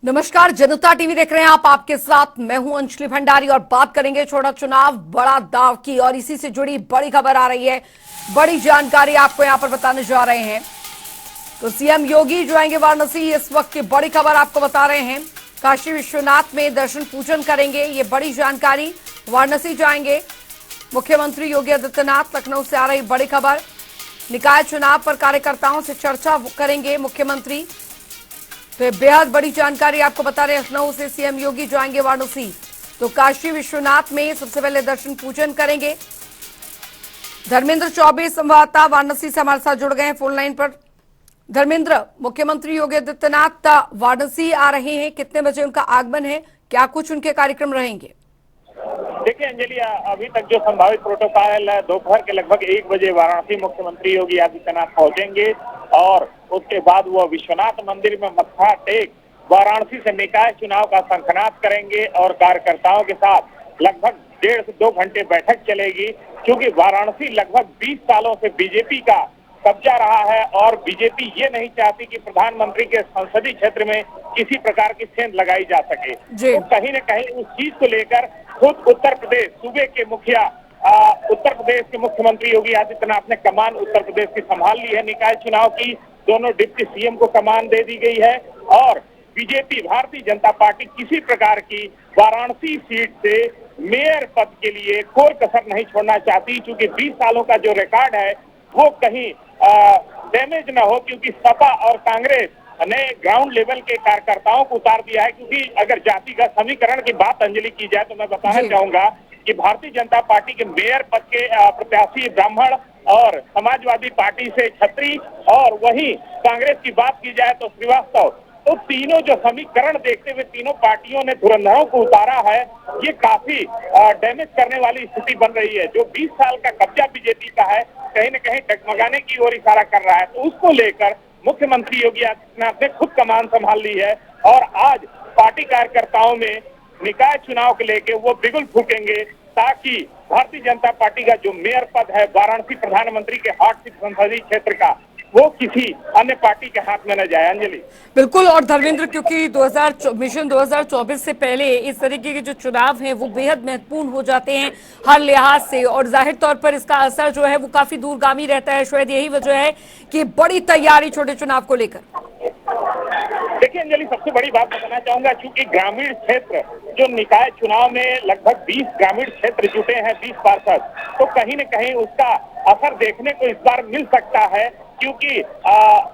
नमस्कार, जनता टीवी देख रहे हैं आप। आपके साथ मैं हूं अंजलि भंडारी और बात करेंगे छोटा चुनाव बड़ा दाव की। और इसी से जुड़ी बड़ी खबर आ रही है, बड़ी जानकारी आपको यहां पर बताने जा रहे हैं। तो सीएम योगी जो आएंगे वाराणसी, इस वक्त की बड़ी खबर आपको बता रहे हैं। काशी विश्वनाथ में दर्शन पूजन करेंगे, ये बड़ी जानकारी। वाराणसी जाएंगे मुख्यमंत्री योगी आदित्यनाथ। लखनऊ से आ रही बड़ी खबर, निकाय चुनाव पर कार्यकर्ताओं से चर्चा करेंगे मुख्यमंत्री। तो बेहद बड़ी जानकारी आपको बता रहे हैं। लखनऊ से सीएम योगी जाएंगे वाराणसी, तो काशी विश्वनाथ में सबसे पहले दर्शन पूजन करेंगे। धर्मेंद्र चौबे संवाददाता वाराणसी से हमारे साथ जुड़ गए हैं फोन लाइन पर। धर्मेंद्र, मुख्यमंत्री योगी आदित्यनाथ वाराणसी आ रहे हैं, कितने बजे उनका आगमन है, क्या कुछ उनके कार्यक्रम रहेंगे? देखिए अंजलि, अभी तक जो संभावित प्रोटोकॉल है, दोपहर के लगभग 1 बजे वाराणसी मुख्यमंत्री योगी आदित्यनाथ पहुंचेंगे और उसके बाद वो विश्वनाथ मंदिर में मत्था टेक वाराणसी से निकाय चुनाव का शंखनाद करेंगे और कार्यकर्ताओं के साथ लगभग 1.5 से 2 घंटे बैठक चलेगी। क्योंकि वाराणसी लगभग 20 सालों से बीजेपी का कब्जा रहा है और बीजेपी ये नहीं चाहती कि प्रधानमंत्री के संसदीय क्षेत्र में किसी प्रकार की सेंध लगाई जा सके। तो कहीं न कहीं उस चीज को लेकर खुद उत्तर प्रदेश सूबे के मुखिया उत्तर प्रदेश के मुख्यमंत्री योगी आदित्यनाथ ने कमान उत्तर प्रदेश की संभाल ली है। निकाय चुनाव की दोनों डिप्टी सीएम को कमान दे दी गई है और बीजेपी भारतीय जनता पार्टी किसी प्रकार की वाराणसी सीट से मेयर पद के लिए कोई कसर नहीं छोड़ना चाहती। क्योंकि 20 सालों का जो रिकॉर्ड है वो कहीं डैमेज न हो, क्योंकि सपा और कांग्रेस ने ग्राउंड लेवल के कार्यकर्ताओं को उतार दिया है। क्योंकि अगर जातिगत समीकरण की बात अंजलि की जाए तो मैं बताना चाहूंगा कि भारतीय जनता पार्टी के मेयर पद के प्रत्याशी ब्राह्मण और समाजवादी पार्टी से छत्री और वहीं कांग्रेस की बात की जाए तो श्रीवास्तव, तो तीनों जो समीकरण देखते हुए तीनों पार्टियों ने धुरंधरों को उतारा है। ये काफी डैमेज करने वाली स्थिति बन रही है। जो 20 साल का कब्जा बीजेपी का है कहीं न कहीं डगमगाने की ओर इशारा कर रहा है। तो उसको लेकर मुख्यमंत्री योगी आदित्यनाथ ने खुद कमान संभाल ली है और आज पार्टी कार्यकर्ताओं में निकाय चुनाव को लेकर वो बिगुल फूकेंगे ताकि भारतीय जनता पार्टी का जो मेयर पद है वाराणसी प्रधानमंत्री के हॉट सीट संसदीय क्षेत्र का, वो किसी अन्य पार्टी के हाथ में न जाए। अंजलि बिल्कुल। और धर्मेंद्र, क्योंकि मिशन 2024 से पहले इस तरीके के जो चुनाव हैं वो बेहद महत्वपूर्ण हो जाते हैं हर लिहाज से, और जाहिर तौर पर इसका असर जो है वो काफी दूरगामी रहता है। शायद यही वजह है कि बड़ी तैयारी छोटे चुनाव को लेकर। देखिए अंजलि, सबसे बड़ी बात बताना चाहूंगा, चूंकि ग्रामीण क्षेत्र जो निकाय चुनाव में लगभग 20 ग्रामीण क्षेत्र जुटे हैं, 20 पार्षद, तो कहीं न कहीं उसका असर देखने को इस बार मिल सकता है। क्योंकि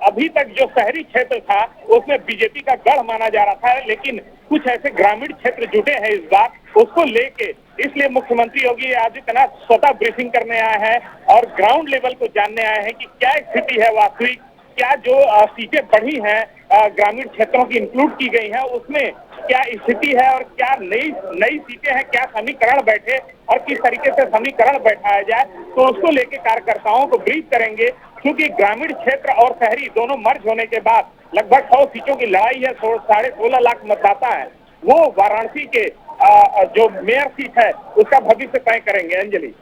अभी तक जो शहरी क्षेत्र था उसमें बीजेपी का गढ़ माना जा रहा था, लेकिन कुछ ऐसे ग्रामीण क्षेत्र जुटे हैं इस बार, उसको लेके इसलिए मुख्यमंत्री योगी आदित्यनाथ स्वतः ब्रीफिंग करने आए हैं और ग्राउंड लेवल को जानने आए हैं कि क्या स्थिति है वास्तविक, क्या जो सीटें बढ़ी हैं ग्रामीण क्षेत्रों की इंक्लूड की गई हैं उसमें क्या स्थिति है और क्या नई सीटें हैं, क्या समीकरण बैठे और किस तरीके से समीकरण बैठाया जाए। तो उसको लेके कार्यकर्ताओं को ब्रीफ करेंगे। क्योंकि ग्रामीण क्षेत्र और शहरी दोनों मर्ज होने के बाद लगभग 100 सीटों की लड़ाई है। 16.5 लाख मतदाता है, वो वाराणसी के जो मेयर सीट है उसका भविष्य तय करेंगे। अंजलि,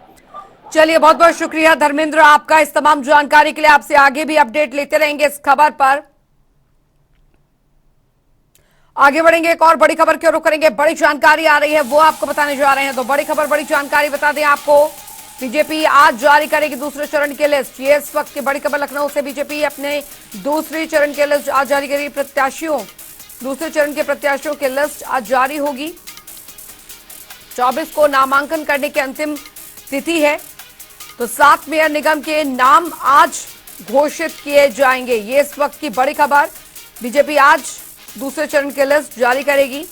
चलिए, बहुत बहुत शुक्रिया धर्मेंद्र आपका इस तमाम जानकारी के लिए। आपसे आगे भी अपडेट लेते रहेंगे इस खबर पर। आगे बढ़ेंगे, एक और बड़ी खबर की ओर करेंगे। बड़ी जानकारी आ रही है वो आपको बताने जा रहे हैं। तो बड़ी खबर, बड़ी जानकारी बता दें आपको, बीजेपी आज जारी करेगी दूसरे चरण की लिस्ट। ये इस वक्त की बड़ी खबर। लखनऊ से बीजेपी अपने दूसरे चरण की लिस्ट आज जारी करेगी। दूसरे चरण के प्रत्याशियों की लिस्ट आज जारी होगी। 24 को नामांकन करने की अंतिम तिथि है। तो 7 मेयर निगम के नाम आज घोषित किए जाएंगे। ये इस वक्त की बड़ी खबर। बीजेपी आज दूसरे चरण की लिस्ट जारी करेगी।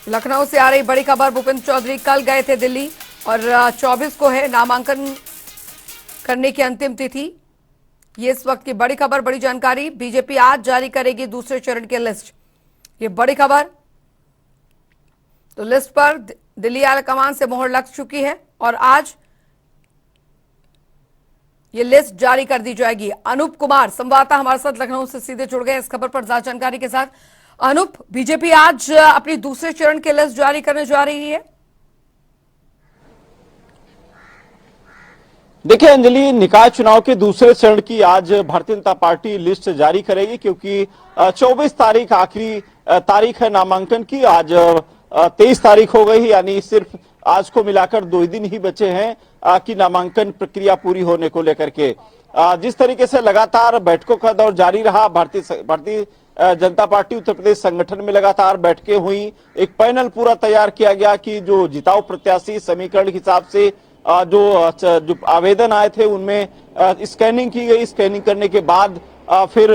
लखनऊ से आ रही बड़ी खबर, भूपेंद्र चौधरी कल गए थे दिल्ली और 24 को है नामांकन करने की अंतिम तिथि। ये इस वक्त की बड़ी खबर, बड़ी जानकारी। बीजेपी आज जारी करेगी दूसरे चरण की लिस्ट। ये बड़ी खबर। तो लिस्ट पर दिल्ली हाईकमान से मोहर लग चुकी है और आज ये लिस्ट जारी कर दी जाएगी। अनूप कुमार संवाददाता हमारे साथ लखनऊ से सीधे जुड़ गए इस खबर पर ज्यादा जानकारी के साथ। अनूप, बीजेपी आज अपनी दूसरे चरण की लिस्ट जारी करने जा रही है। देखिए अंजलि, निकाय चुनाव के दूसरे चरण की आज भारतीय जनता पार्टी लिस्ट जारी करेगी, क्योंकि 24 तारीख आखिरी तारीख है नामांकन की। आज 23 तारीख हो गई, यानी सिर्फ आज को मिलाकर 2 दिन ही बचे हैं कि नामांकन प्रक्रिया पूरी होने को लेकर के। जिस तरीके से लगातार बैठकों का दौर जारी रहा, भारतीय जनता पार्टी उत्तर प्रदेश संगठन में लगातार बैठकें हुई, एक पैनल पूरा तैयार किया गया कि जो जिताऊ प्रत्याशी समीकरण के हिसाब से जो आवेदन आए थे उनमें स्कैनिंग की गई। स्कैनिंग करने के बाद फिर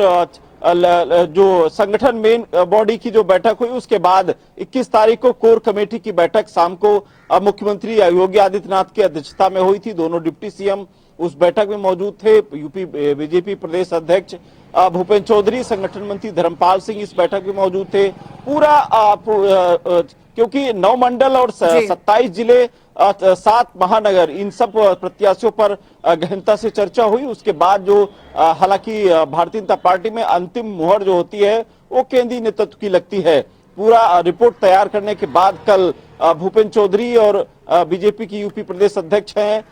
जो संगठन मेन बॉडी की जो बैठक हुई, उसके बाद 21 तारीख को कोर कमेटी की बैठक शाम को मुख्यमंत्री योगी आदित्यनाथ की अध्यक्षता में हुई थी। दोनों डिप्टी सीएम उस बैठक में मौजूद थे। यूपी बीजेपी प्रदेश अध्यक्ष भूपेंद्र चौधरी, संगठन मंत्री धर्मपाल सिंह इस बैठक में मौजूद थे। क्योंकि 9 मंडल और 27 जिले, 7 महानगर, इन सब प्रत्याशियों पर गहनता से चर्चा हुई। उसके बाद जो हालांकि भारतीय जनता पार्टी में अंतिम मुहर जो होती है वो केंद्रीय नेतृत्व की लगती है। पूरा रिपोर्ट तैयार करने के बाद कल भूपेंद्र चौधरी और बीजेपी की यूपी प्रदेश अध्यक्ष हैं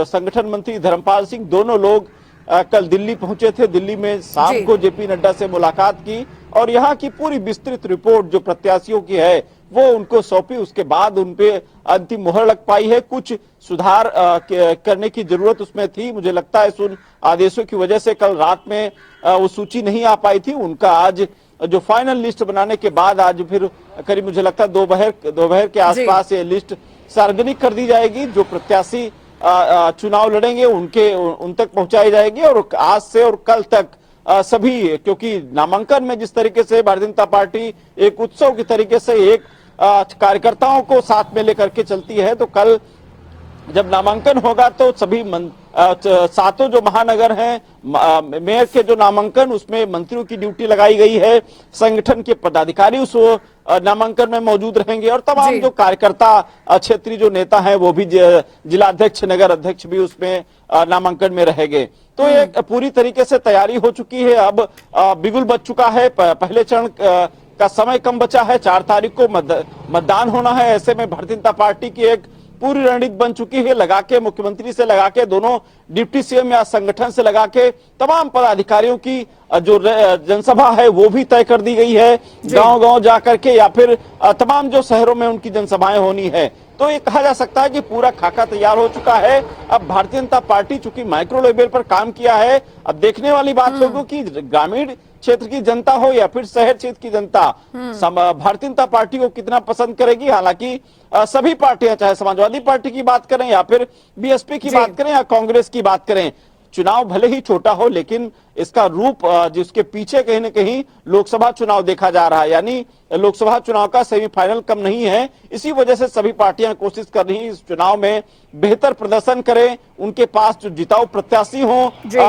संगठन मंत्री धर्मपाल सिंह, दोनों लोग कल दिल्ली पहुंचे थे। दिल्ली में शाम को जेपी नड्डा से मुलाकात की और यहाँ की पूरी विस्तृत रिपोर्ट जो प्रत्याशियों की है वो उनको सौंपी। उसके बाद उनपे अंतिम मुहर लग पाई है। कुछ सुधार करने की जरूरत उसमें थी, मुझे लगता है उन आदेशों की वजह से कल रात में वो सूची नहीं आ पाई थी। उनका आज जो फाइनल लिस्ट बनाने के बाद आज फिर करीब मुझे लगता है दोपहर के आसपास ये लिस्ट सार्वजनिक कर दी जाएगी। जो प्रत्याशी चुनाव लड़ेंगे उन तक पहुंचाई जाएगी और आज से और कल तक सभी, क्योंकि नामांकन में जिस तरीके से भारतीय जनता पार्टी एक उत्सव की तरीके से एक कार्यकर्ताओं को साथ में लेकर के चलती है, तो कल जब नामांकन होगा तो सभी सातों जो महानगर हैं मेयर के जो नामांकन, उसमें मंत्रियों की ड्यूटी लगाई गई है। संगठन के पदाधिकारी उस नामांकन में मौजूद रहेंगे और तमाम जो कार्यकर्ता क्षेत्रीय जो नेता हैं वो भी, जिलाध्यक्ष, नगर अध्यक्ष भी उसमें नामांकन में रहेंगे। तो एक पूरी तरीके से तैयारी हो चुकी है। अब बिगुल बज चुका है। पहले चरण का समय कम बचा है, 4 तारीख को मतदान होना है। ऐसे में भारतीय जनता पार्टी की एक पूरी रणनीति बन चुकी है। लगा के मुख्यमंत्री से लगा के दोनों डिप्टी सीएम या संगठन से लगा के तमाम पदाधिकारियों की जो जनसभा है वो भी तय कर दी गई है। गांव-गांव जाकर के या फिर तमाम जो शहरों में उनकी जनसभाएं होनी है। तो ये कहा जा सकता है कि पूरा खाका तैयार हो चुका है। अब भारतीय जनता पार्टी चूंकि माइक्रो लेवल पर काम किया है, अब देखने वाली बात होगी कि ग्रामीण क्षेत्र की जनता हो या फिर शहर क्षेत्र की जनता भारतीय जनता पार्टी को कितना पसंद करेगी। हालांकि सभी पार्टियां, चाहे समाजवादी पार्टी की बात करें या फिर बीएसपी की बात करें या कांग्रेस की बात करें, चुनाव भले ही छोटा हो लेकिन इसका रूप जिसके पीछे कहीं न कहीं लोकसभा चुनाव देखा जा रहा है, यानी लोकसभा चुनाव का सेमीफाइनल कम नहीं है। इसी वजह से सभी पार्टियां कोशिश कर रही हैं इस चुनाव में बेहतर प्रदर्शन करें, उनके पास जो जिताऊ प्रत्याशी हों,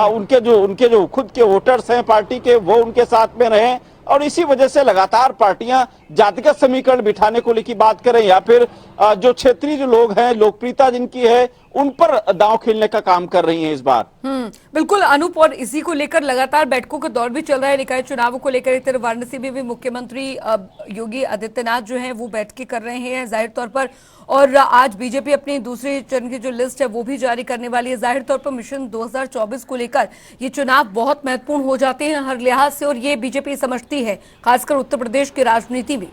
उनके जो खुद के वोटर्स हैं पार्टी के, वो उनके साथ में रहें। और इसी वजह से लगातार पार्टियां जातिगत समीकरण बिठाने को लेकर बात करें या फिर जो क्षेत्रीय जो लोग हैं, लोकप्रियता जिनकी है, उन पर दांव खेलने का काम कर रही हैं इस बार। बिल्कुल अनूप, और इसी को लेकर लगातार बैठकों का दौर भी चल रहा है निकाय चुनावों को लेकर। एक तरफ वाराणसी में भी मुख्यमंत्री योगी आदित्यनाथ जो हैं वो बैठकें कर रहे हैं जाहिर तौर पर, और आज बीजेपी अपनी दूसरे चरण की जो लिस्ट है वो भी जारी करने वाली है। जाहिर तौर पर मिशन 2024 को लेकर ये चुनाव बहुत महत्वपूर्ण हो जाते हैं हर लिहाज से, और ये बीजेपी समझती है खासकर उत्तर प्रदेश की राजनीति में।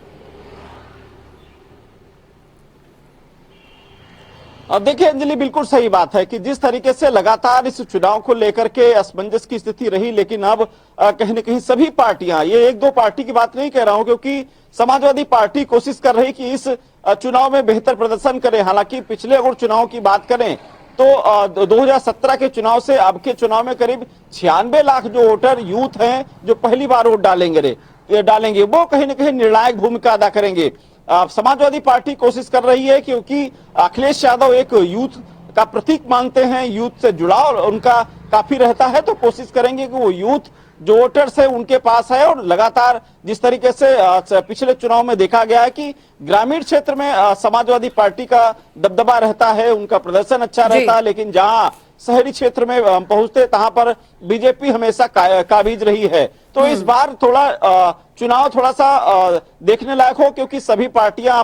अब देखिए अंजलि, बिल्कुल सही बात है कि जिस तरीके से लगातार इस चुनाव को लेकर के असमंजस की स्थिति रही, लेकिन अब कहीं न कहीं सभी पार्टियां, ये 1-2 पार्टी की बात नहीं कह रहा हूं, क्योंकि समाजवादी पार्टी कोशिश कर रही कि इस चुनाव में बेहतर प्रदर्शन करे। हालांकि पिछले अगर चुनाव की बात करें तो 2017 के चुनाव से अब के चुनाव में करीब 96 लाख जो वोटर यूथ हैं जो पहली बार वोट डालेंगे वो कहीं न कहीं निर्णायक भूमिका अदा करेंगे। समाजवादी पार्टी कोशिश कर रही है, क्योंकि अखिलेश यादव एक यूथ का प्रतीक मानते हैं, यूथ से जुड़ाव उनका काफी रहता है, तो कोशिश करेंगे कि वो यूथ जो वोटर्स है उनके पास है। और लगातार जिस तरीके से पिछले चुनाव में देखा गया है कि ग्रामीण क्षेत्र में समाजवादी पार्टी का दबदबा रहता है, उनका प्रदर्शन अच्छा रहता है, लेकिन जहां शहरी क्षेत्र में पहुंचते तहां पर बीजेपी हमेशा काबिज रही है। तो इस बार चुनाव थोड़ा सा देखने लायक हो, क्योंकि सभी पार्टियां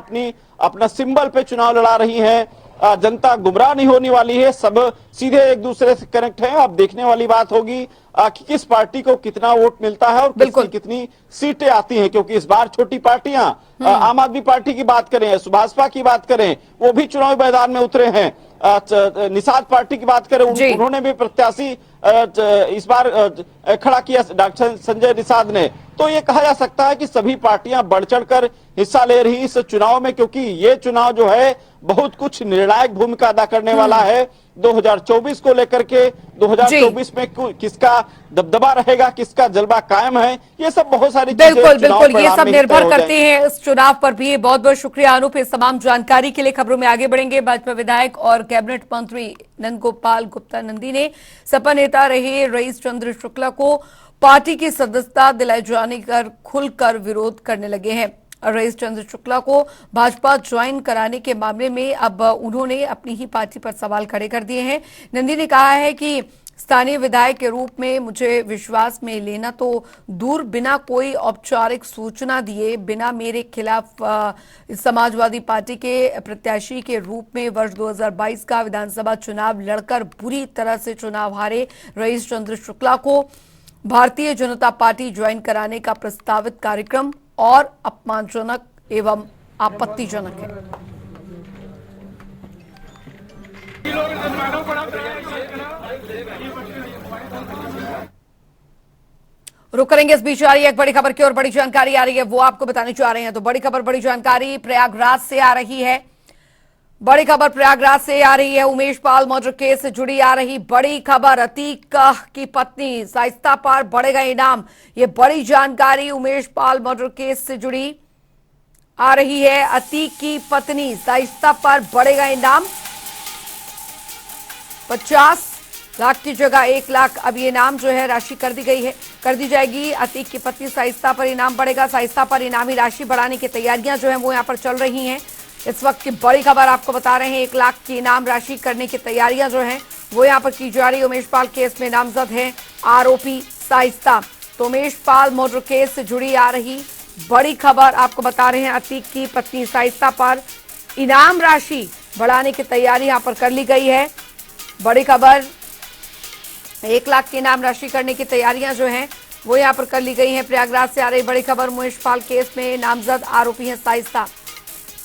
अपना सिंबल पे चुनाव लड़ा रही हैं। जनता गुमराह नहीं होने वाली है, सब सीधे एक दूसरे से कनेक्ट है। अब देखने वाली बात होगी कि किस पार्टी को कितना वोट मिलता है और किसकी कितनी सीटें आती हैं, क्योंकि इस बार छोटी पार्टियां, आम आदमी पार्टी की बात करें, सुभाषपा की बात करें, वो भी चुनावी मैदान में उतरे हैं। निषाद पार्टी की बात करें, उन्होंने भी प्रत्याशी इस बार खड़ा किया, डॉक्टर संजय निषाद ने। तो ये कहा जा सकता है कि सभी पार्टियां बढ़ चढ़कर हिस्सा ले रही इस चुनाव में, क्योंकि ये चुनाव जो है बहुत कुछ निर्णायक भूमिका अदा करने वाला है 2024 को लेकर के। 2024 में किसका दबदबा रहेगा, किसका जलवा कायम है, ये सब बहुत सारी चीजें बिल्कुल ये सब निर्भर करती है इस चुनाव पर भी। बहुत बहुत शुक्रिया अनूप इस तमाम जानकारी के लिए। खबरों में आगे बढ़ेंगे। भाजपा विधायक और कैबिनेट मंत्री नंदगोपाल गुप्ता नंदी ने सपा नेता रहे रईस चंद्र शुक्ला को पार्टी की सदस्यता दिलाए जाने का खुलकर विरोध करने लगे हैं। रईस चंद्र शुक्ला को भाजपा ज्वाइन कराने के मामले में अब उन्होंने अपनी ही पार्टी पर सवाल खड़े कर दिए हैं। नंदी ने कहा है कि स्थानीय विधायक के रूप में मुझे विश्वास में लेना तो दूर, बिना कोई औपचारिक सूचना दिए, बिना मेरे खिलाफ समाजवादी पार्टी के प्रत्याशी के रूप में वर्ष 2022 का विधानसभा चुनाव लड़कर बुरी तरह से चुनाव हारे रईस चंद्र शुक्ला को भारतीय जनता पार्टी ज्वाइन कराने का प्रस्तावित कार्यक्रम और अपमानजनक एवं आपत्तिजनक है। रुक करेंगे इस बीच आ रही है एक बड़ी खबर की और बड़ी जानकारी आ रही है, वो आपको बताने जा रहे हैं। तो बड़ी खबर, बड़ी जानकारी प्रयागराज से आ रही है। बड़ी खबर प्रयागराज से आ रही है। उमेश पाल मर्डर केस से जुड़ी आ रही बड़ी खबर। अतीक की पत्नी शाइस्ता पर बढ़ेगा इनाम, ये बड़ी जानकारी उमेश पाल मर्डर केस से जुड़ी आ रही है। अतीक की पत्नी शाइस्ता पर बढ़ेगा इनाम, 50 लाख की जगह 1 लाख अब ये इनाम जो है राशि कर दी जाएगी। अतीक की पत्नी शाइस्ता पर इनाम बढ़ेगा। शाइस्ता पर इनामी राशि बढ़ाने की तैयारियां जो है वो यहाँ पर चल रही हैं। इस वक्त की बड़ी खबर आपको बता रहे हैं, 1 लाख की इनाम राशि करने की तैयारियां जो हैं वो यहाँ पर की जा रही है। उमेश पाल केस में नामजद है आरोपी शाइस्ता। तो उमेश पाल मर्डर केस से जुड़ी आ रही बड़ी खबर आपको बता रहे हैं। अतीक की पत्नी शाइस्ता पर इनाम राशि बढ़ाने की तैयारी यहाँ पर कर ली गई है। बड़ी खबर, 1 लाख की इनाम राशि करने की तैयारियां जो हैं वो यहाँ पर कर ली गई हैं। प्रयागराज से आ रही बड़ी खबर, उमेश पाल केस में नामजद आरोपी है शाइस्ता।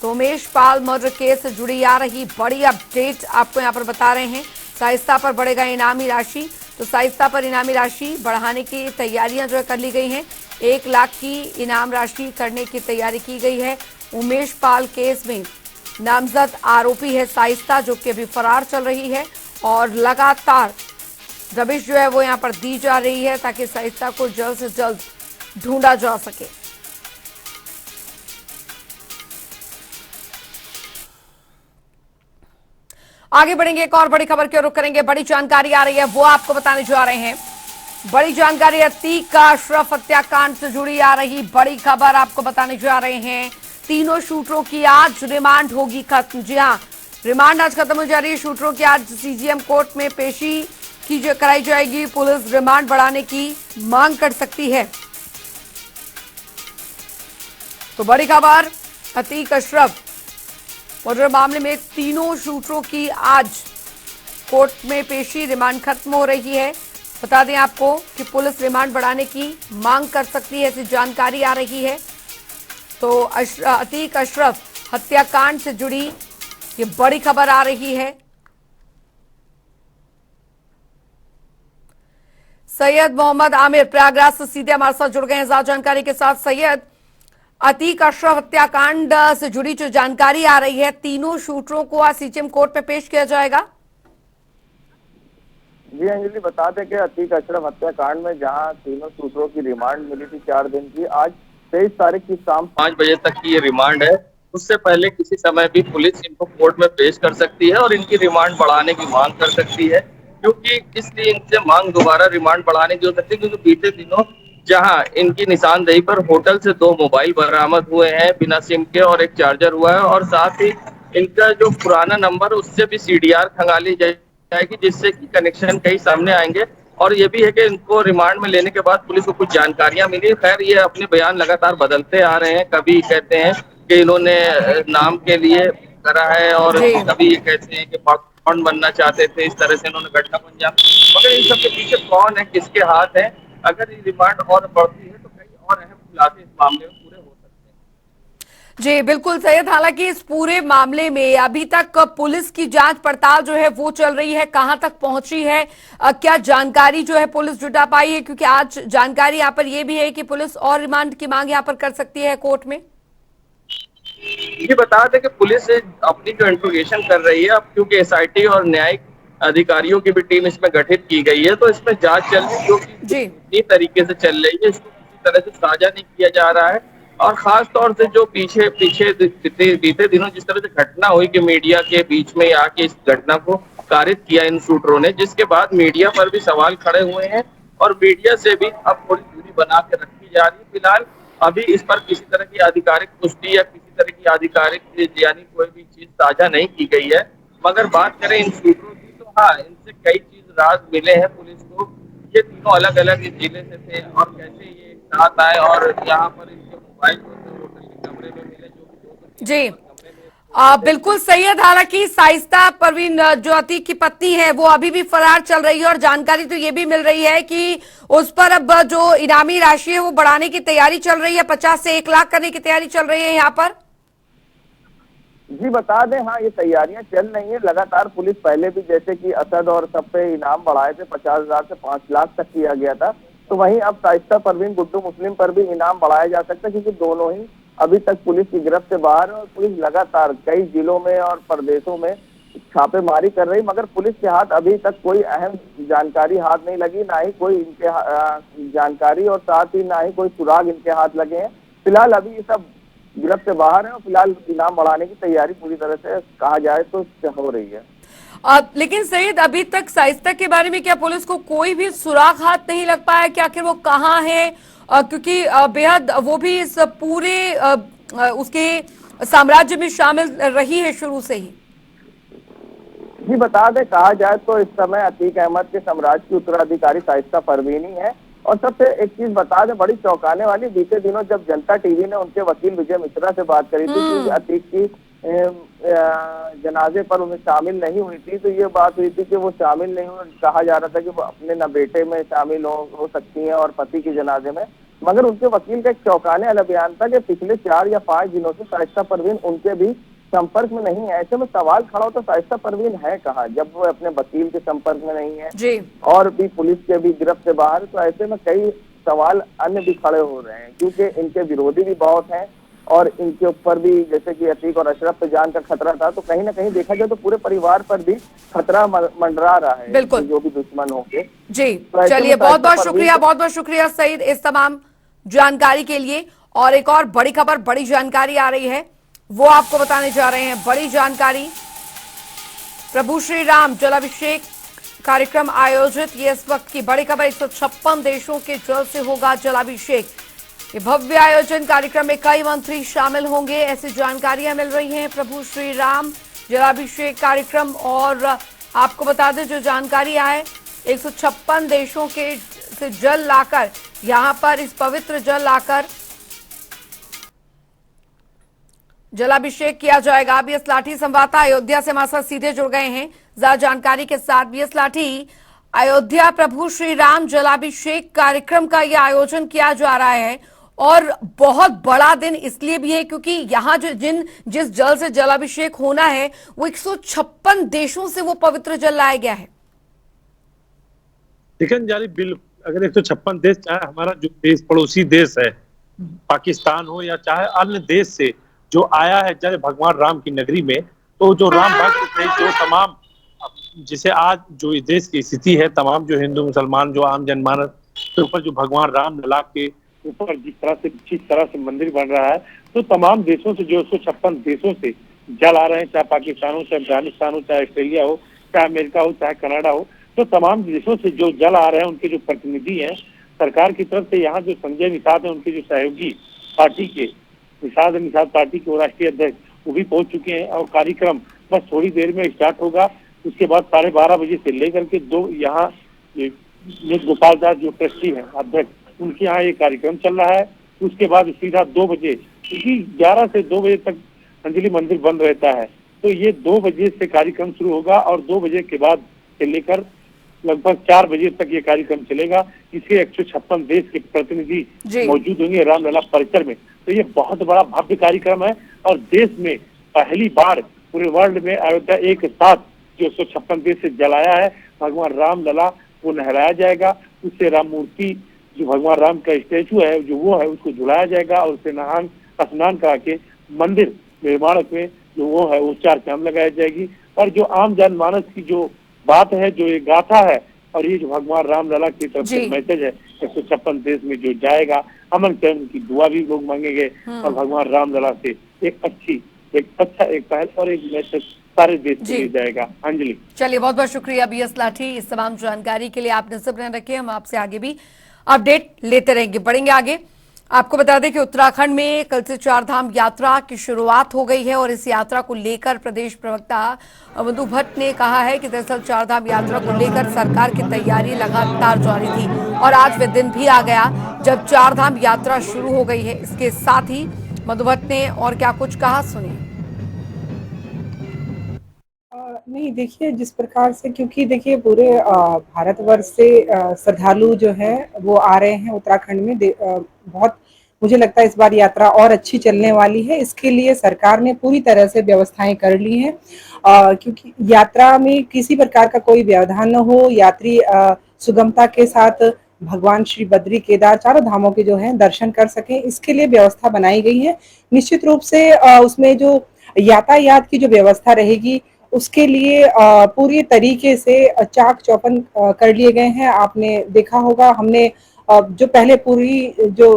तो उमेश पाल मर्डर केस से जुड़ी आ रही बड़ी अपडेट आपको यहाँ पर बता रहे हैं। शाइस्ता पर बढ़ेगा इनामी राशि, तो शाइस्ता पर इनामी राशि बढ़ाने की तैयारियां जो है कर ली गई हैं। 1 लाख की इनाम राशि करने की तैयारी की गई है। उमेश पाल केस में नामजद आरोपी है शाइस्ता, जो कि अभी फरार चल रही है और लगातार दबिश जो है वो यहाँ पर दी जा रही है ताकि शाइस्ता को जल्द से जल्द ढूंढा जा सके। आगे बढ़ेंगे, एक और बड़ी खबर की ओर रुख करेंगे। बड़ी जानकारी आ रही है, वो आपको बताने जा रहे हैं। बड़ी जानकारी अतीक का अशरफ हत्याकांड से जुड़ी आ रही बड़ी खबर आपको बताने जा रहे हैं। तीनों शूटरों की आज रिमांड होगी खत्म। जी हाँ, रिमांड आज खत्म हो जा रही है। शूटरों की आज सीजीएम कोर्ट में पेशी कराई जाएगी। पुलिस रिमांड बढ़ाने की मांग कर सकती है। तो बड़ी खबर, अतीक अशरफ मर्डर मामले में तीनों शूटरों की आज कोर्ट में पेशी, रिमांड खत्म हो रही है। बता दें आपको कि पुलिस रिमांड बढ़ाने की मांग कर सकती है, ऐसी जानकारी आ रही है। तो अतीक अशरफ हत्याकांड से जुड़ी ये बड़ी खबर आ रही है। सैयद मोहम्मद आमिर प्रयागराज से सीधे हमारे साथ जुड़ गए हैं ज्यादा जानकारी के साथ। सैयद, अतीक अशरफ हत्याकांड से जुड़ी जो जानकारी आ रही है, तीनों शूटरों को आज सीजीएम कोर्ट में पेश किया जाएगा। जी अंजलि, बता दें कि अतीक अशरफ हत्याकांड में जहां तीनों शूटरों की रिमांड मिली थी 4 दिन की, आज 23 तारीख की शाम 5 बजे तक की ये रिमांड है। उससे पहले किसी समय भी पुलिस इनको कोर्ट में पेश कर सकती है और इनकी रिमांड बढ़ाने की मांग कर सकती है, क्योंकि इसलिए इनसे मांग दोबारा रिमांड बढ़ाने की हो सकती है, क्योंकि बीते दिनों जहां इनकी निशानदेही पर होटल से 2 मोबाइल बरामद हुए हैं बिना सिम के और एक चार्जर हुआ है, और साथ ही इनका जो पुराना नंबर उससे भी सीडीआर खंगाली जाएगी, जिससे कि कनेक्शन कई सामने आएंगे। और ये भी है कि इनको रिमांड में लेने के बाद पुलिस को कुछ जानकारियां मिली। खैर, ये अपने बयान लगातार बदलते आ रहे हैं। कभी कहते हैं कि इन्होंने नाम के लिए करा है और जी। कभी ये कहते हैं कि पाकिस्तान बनना चाहते थे, इस तरह से इन्होंने घटना को अंजाम, मगर इन सब के पीछे कौन है, किसके हाथ है? अगर ये रिमांड और बढ़ती है तो कई और अहम खुलासे इस मामले में पूरे हो सकते हैं। जी बिल्कुल सैयद, हालांकि इस पूरे मामले में अभी तक पुलिस की जांच पड़ताल जो है वो चल रही है, कहां तक पहुंची है, क्या जानकारी जो है पुलिस जुटा पाई है? क्योंकि आज जानकारी यहाँ पर यह भी है कि पुलिस और रिमांड की मांग यहाँ पर कर सकती है कोर्ट में। ये बता दें कि पुलिस अपनी जो इंट्रोगेशन कर रही है, अब क्योंकि एसआईटी और न्यायिक अधिकारियों की भी टीम इसमें गठित की गई है, तो इसमें जांच चल रही है जो कि जी। इसी तरीके से चल रही है, इसको किसी तरह से साझा नहीं किया जा रहा है। और खास तौर से जो पीछे पीछे बीते दिनों जिस तरह से घटना हुई कि मीडिया के बीच में आके इस घटना को कारित किया इन शूटरों ने, जिसके बाद मीडिया पर भी सवाल खड़े हुए हैं और मीडिया से भी अब थोड़ी दूरी बना के रखी जा रही है। फिलहाल अभी इस पर किसी तरह की आधिकारिक पुष्टि या किसी तरह की आधिकारिक यानी कोई भी चीज साझा नहीं की गई है। मगर बात करें इन सूत्रों की तो हाँ, इनसे कई चीज राज मिले हैं पुलिस को। ये तीनों अलग अलग जिले से थे और कैसे ये एक साथ आए और यहाँ पर इनके मोबाइल होटल के कमरे में मिले, जो कि 2 से 3 जी कमरे में बिल्कुल सैयद, हालांकि साइस्ता परवीन जो अतीक की पत्नी है वो अभी भी फरार चल रही है और जानकारी तो ये भी मिल रही है कि उस पर अब जो इनामी राशि है वो बढ़ाने की तैयारी चल रही है, 50 से 1 लाख करने की तैयारी चल रही है यहाँ पर। जी बता दें, हाँ ये तैयारियां चल रही हैं लगातार। पुलिस पहले भी जैसे कि असद और सब पे इनाम बढ़ाए थे, 50,000 से 5 लाख तक किया गया था, तो वहीं अब साइस्ता परवीन गुड्डू मुस्लिम पर भी इनाम बढ़ाया जा सकता है, क्योंकि दोनों ही अभी तक पुलिस की गिरफ्त से बाहर है और पुलिस लगातार कई जिलों में और प्रदेशों में छापेमारी कर रही, मगर पुलिस के हाथ अभी तक कोई अहम जानकारी हाथ नहीं लगी, ना ही कोई इनके जानकारी और साथ ही ना ही कोई सुराग इनके हाथ लगे हैं। फिलहाल अभी ये सब गिरफ्त से बाहर है और फिलहाल इनाम बढ़ाने की तैयारी पूरी तरह से कहा जाए तो हो रही है। लेकिन सैयद अभी तक साइस्ता के बारे में क्या पुलिस को कोई भी सुराग हाथ नहीं लग पाया कि आखिर वो कहाँ है? क्योंकि बेहद वो भी इस पूरे उसके साम्राज्य में शामिल रही है शुरू से ही। जी बता दें, कहा जाए तो इस समय अतीक अहमद के साम्राज्य की उत्तराधिकारी साइस्ता परवीन ही है। और सबसे एक चीज बता दें बड़ी चौंकाने वाली, बीते दिनों जब जनता टीवी ने उनके वकील विजय मिश्रा से बात करी थी कि अतीक की जनाजे पर उन्हें शामिल नहीं हुई थी, तो ये बात हुई थी कि वो शामिल नहीं हुई, कहा जा रहा था कि वो अपने न बेटे में शामिल हो सकती हैं और पति के जनाजे में। मगर उनके वकील का एक चौंकाने वाला बयान था कि पिछले 4 या 5 दिनों से साइस्ता परवीन उनके भी संपर्क में नहीं है। ऐसे में सवाल खड़ा होता साइस्ता परवीन है कहाँ, जब वो अपने वकील के संपर्क में नहीं है जी। और भी पुलिस के भी गिरफ्त से बाहर, तो ऐसे में कई सवाल अन्य भी खड़े हो रहे हैं, क्योंकि इनके विरोधी भी बहुत हैं और इनके ऊपर भी जैसे कि अतीक और अशरफ पे जान का खतरा था, तो कहीं ना कहीं देखा जाए तो पूरे परिवार पर भी खतरा मंडरा रहा है, बिल्कुल जो भी दुश्मन होंगे। जी। तो चलिए बहुत बहुत शुक्रिया सईद इस तमाम जानकारी के लिए। और एक और बड़ी खबर, बड़ी जानकारी आ रही है, वो आपको बताने जा रहे हैं। बड़ी जानकारी, प्रभु श्री राम जलाभिषेक कार्यक्रम आयोजित, ये इस वक्त की बड़ी खबर। 156 देशों के जल से होगा जलाभिषेक। ये भव्य आयोजन कार्यक्रम में कई मंत्री शामिल होंगे, ऐसी जानकारियां मिल रही हैं। प्रभु श्री राम जलाभिषेक कार्यक्रम, और आपको बता दें जो जानकारी आए, 156 देशों के से जल लाकर यहां पर इस पवित्र जल लाकर जलाभिषेक किया जाएगा। बीएस लाठी संवाददाता अयोध्या से हमारे साथ सीधे जुड़ गए हैं ज्यादा जानकारी के साथ। बीएस लाठी, अयोध्या प्रभु श्री राम जलाभिषेक कार्यक्रम का यह आयोजन किया जा रहा है और बहुत बड़ा दिन इसलिए भी है क्योंकि यहाँ जिस जल से जलाभिषेक होना है वो 156 देशों से वो पवित्र जल लाया गया है। देखिए अंजलि, बिल अगर 156 देश, चाहे हमारा जो देश पड़ोसी देश है पाकिस्तान हो या चाहे अन्य देश से जो आया है जब भगवान राम की नगरी में, तो जो राम भक्त थे, जो तमाम जिसे आज जो इस देश की स्थिति है, तमाम जो हिंदू मुसलमान जो आम जनमानस के ऊपर जो भगवान राम लला के ऊपर जिस तरह से मंदिर बन रहा है, तो तमाम देशों से जो 156 देशों से जल आ रहे हैं, चाहे पाकिस्तान हो, चाहे अफगानिस्तान हो, चाहे ऑस्ट्रेलिया हो, चाहे अमेरिका हो, चाहे कनाडा हो, तो तमाम देशों से जो जल आ रहे हैं उनके जो प्रतिनिधि हैं सरकार की तरफ से, यहाँ जो संजय निषाद है उनके जो सहयोगी पार्टी के निषाद पार्टी के राष्ट्रीय अध्यक्ष वो भी पहुंच चुके हैं और कार्यक्रम बस थोड़ी देर में स्टार्ट होगा। उसके बाद 12:30 बजे से लेकर के यहाँ गोपाल दास जो ट्रस्टी है अध्यक्ष, उनके यहाँ ये कार्यक्रम चल रहा है। उसके बाद सीधा 2 बजे, क्योंकि 11 से 2 बजे तक अंजलि मंदिर बंद रहता है, तो ये 2 बजे से कार्यक्रम शुरू होगा और 2 बजे के बाद से लेकर लगभग 4 बजे तक ये कार्यक्रम चलेगा। इसके 156 देश के प्रतिनिधि मौजूद होंगे रामलला परिसर में। तो ये बहुत बड़ा भव्य कार्यक्रम है और देश में पहली बार पूरे वर्ल्ड में अयोध्या एक साथ जो 156 देश से जलाया है भगवान रामलला वो लहराया जाएगा। उससे राम मूर्ति जो भगवान राम का स्टेचू है जो वो है उसको झुलाया जाएगा और उसे स्नान करा के मंदिर निर्माण में जो वो है वो 4 चांद लगाई जाएगी। और जो आम जनमानस की जो बात है जो ये गाथा है और ये जो भगवान रामलला की तरफ से मैसेज है 156 देश में जो जाएगा, अमन चैन की दुआ भी लोग मांगेंगे और भगवान रामलला से एक पहल और एक मैसेज सारे देश को ले जाएगा। अंजलि, चलिए बहुत बहुत शुक्रिया BS लाठी इस तमाम जानकारी के लिए। आप नजर रखें, हम आपसे आगे भी अपडेट लेते रहेंगे, बढ़ेंगे आगे। आपको बता दें कि उत्तराखंड में कल से 4 धाम यात्रा की शुरुआत हो गई है और इस यात्रा को लेकर प्रदेश प्रवक्ता मधु भट्ट ने कहा है कि दरअसल 4 धाम यात्रा को लेकर सरकार की तैयारी लगातार जारी थी और आज वह दिन भी आ गया जब 4 धाम यात्रा शुरू हो गई है। इसके साथ ही मधु भट्ट ने और क्या कुछ कहा, सुनिए। नहीं, देखिए जिस प्रकार से, क्योंकि देखिए पूरे भारतवर्ष से श्रद्धालु जो है वो आ रहे हैं उत्तराखंड में, बहुत मुझे लगता है इस बार यात्रा और अच्छी चलने वाली है। इसके लिए सरकार ने पूरी तरह से व्यवस्थाएं कर ली हैं क्योंकि यात्रा में किसी प्रकार का कोई व्यवधान न हो, यात्री सुगमता के साथ भगवान श्री बद्री केदार 4 धामों के जो हैं दर्शन कर सकें, इसके लिए व्यवस्था बनाई गई है। निश्चित रूप से उसमें जो यातायात की जो व्यवस्था रहेगी उसके लिए पूरी तरीके से चाक चौबंद कर लिए गए हैं। आपने देखा होगा, हमने जो पहले पूरी जो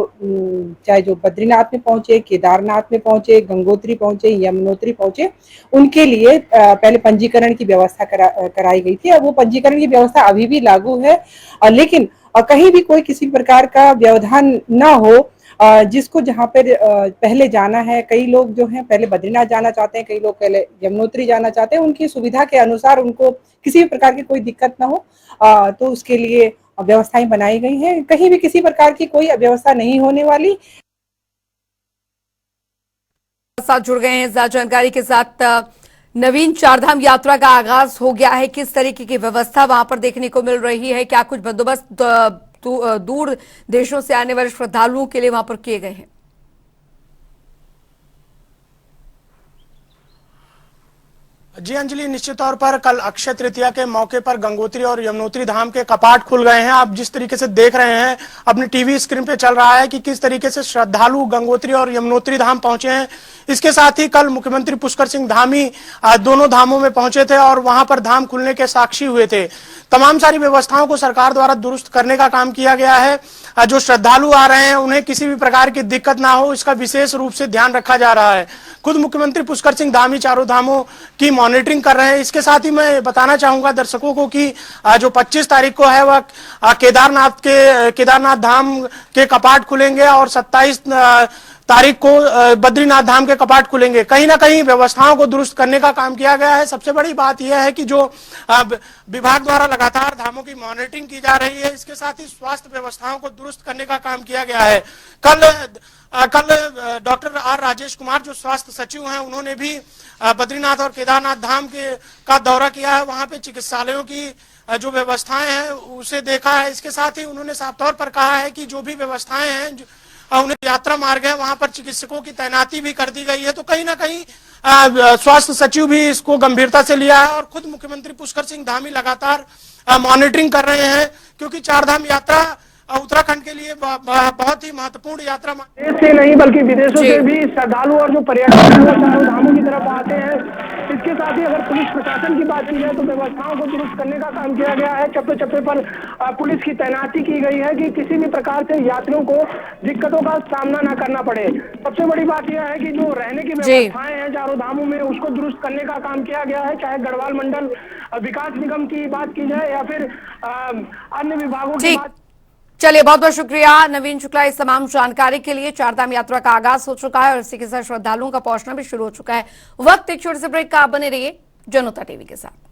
चाहे जो बद्रीनाथ में पहुंचे, केदारनाथ में पहुंचे, गंगोत्री पहुंचे, यमुनोत्री पहुंचे, उनके लिए पहले पंजीकरण की व्यवस्था कराई गई थी और वो पंजीकरण की व्यवस्था अभी भी लागू है। लेकिन कहीं भी कोई किसी प्रकार का व्यवधान ना हो, जिसको जहाँ पर पहले जाना है, कई लोग जो हैं पहले बद्रीनाथ जाना चाहते हैं, कई लोग पहले यमुनोत्री जाना चाहते हैं, उनकी सुविधा के अनुसार उनको किसी भी प्रकार की कोई दिक्कत ना हो, तो उसके लिए व्यवस्थाएं बनाई गई हैं। कहीं भी किसी प्रकार की कोई अव्यवस्था नहीं होने वाली। साथ जुड़ गए हैं ज्यादा जानकारी के साथ नवीन। 4 धाम यात्रा का आगाज हो गया है, किस तरीके की व्यवस्था वहां पर देखने को मिल रही है, क्या कुछ बंदोबस्त दूर देशों से आने वाले श्रद्धालुओं के लिए वहां पर किए गए हैं? जी अंजलि, निश्चित तौर पर कल अक्षय तृतीया के मौके पर गंगोत्री और यमुनोत्री धाम के कपाट खुल गए हैं। आप जिस तरीके से देख रहे हैं अपनी टीवी स्क्रीन पे चल रहा है कि किस तरीके से श्रद्धालु गंगोत्री और यमुनोत्री धाम पहुंचे हैं। इसके साथ ही कल मुख्यमंत्री पुष्कर सिंह धामी दोनों धामों में पहुंचे थे और वहां पर धाम खुलने के साक्षी हुए थे। तमाम सारी व्यवस्थाओं को सरकार द्वारा दुरुस्त करने का काम किया गया है। जो श्रद्धालु आ रहे हैं उन्हें किसी भी प्रकार की दिक्कत ना हो, इसका विशेष रूप से ध्यान रखा जा रहा है। खुद मुख्यमंत्री पुष्कर सिंह धामी 4 धामों की मॉनिटरिंग कर रहे हैं। इसके साथ ही मैं बताना चाहूंगा दर्शकों को कि जो 25 तारीख को है वह केदारनाथ धाम के कपाट खुलेंगे और 27 तारीख को बद्रीनाथ धाम के कपाट खुलेंगे। कहीं ना कहीं व्यवस्थाओं को दुरुस्त करने का काम किया गया है। सबसे बड़ी बात यह है कि जो विभाग द्वारा लगातार धामों की मॉनिटरिंग की जा रही है, इसके साथ ही स्वास्थ्य व्यवस्थाओं को दुरुस्त करने का काम किया गया है। कल डॉक्टर आर राजेश कुमार जो स्वास्थ्य सचिव हैं उन्होंने भी बद्रीनाथ और केदारनाथ धाम का दौरा किया है। वहां पे चिकित्सालयों की जो व्यवस्थाएं हैं उसे देखा है। इसके साथ ही उन्होंने साफ तौर पर कहा है कि जो भी व्यवस्थाएं हैं उन्हें यात्रा मार्ग है वहां पर चिकित्सकों की तैनाती भी कर दी गई है। तो कहीं ना कहीं स्वास्थ्य सचिव भी इसको गंभीरता से लिया है और खुद मुख्यमंत्री पुष्कर सिंह धामी लगातार मॉनिटरिंग कर रहे हैं, क्योंकि 4 धाम यात्रा उत्तराखंड के लिए बहुत ही महत्वपूर्ण यात्रा देश से नहीं बल्कि विदेशों से भी श्रद्धालु और जो पर्यटक 4 धामों की तरफ आते हैं। इसके साथ ही अगर पुलिस प्रशासन की बात की जाए तो व्यवस्थाओं को दुरुस्त करने का काम किया गया है। चप्पे चप्पे पर पुलिस की तैनाती की गई है कि किसी भी प्रकार से यात्रियों को दिक्कतों का सामना न करना पड़े। सबसे बड़ी बात यह है कि जो रहने की व्यवस्थाएं हैं 4 धामों में उसको दुरुस्त करने का काम किया गया है। चाहे गढ़वाल मंडल विकास निगम की बात की जाए या फिर अन्य विभागों की बात। चलिए बहुत बहुत शुक्रिया नवीन शुक्ला इस तमाम जानकारी के लिए। 4 धाम यात्रा का आगाज हो चुका है और इसी के साथ श्रद्धालुओं का पहुंचना भी शुरू हो चुका है। वक्त एक छोटे से ब्रेक का, आप बने रहिए जनता टीवी के साथ।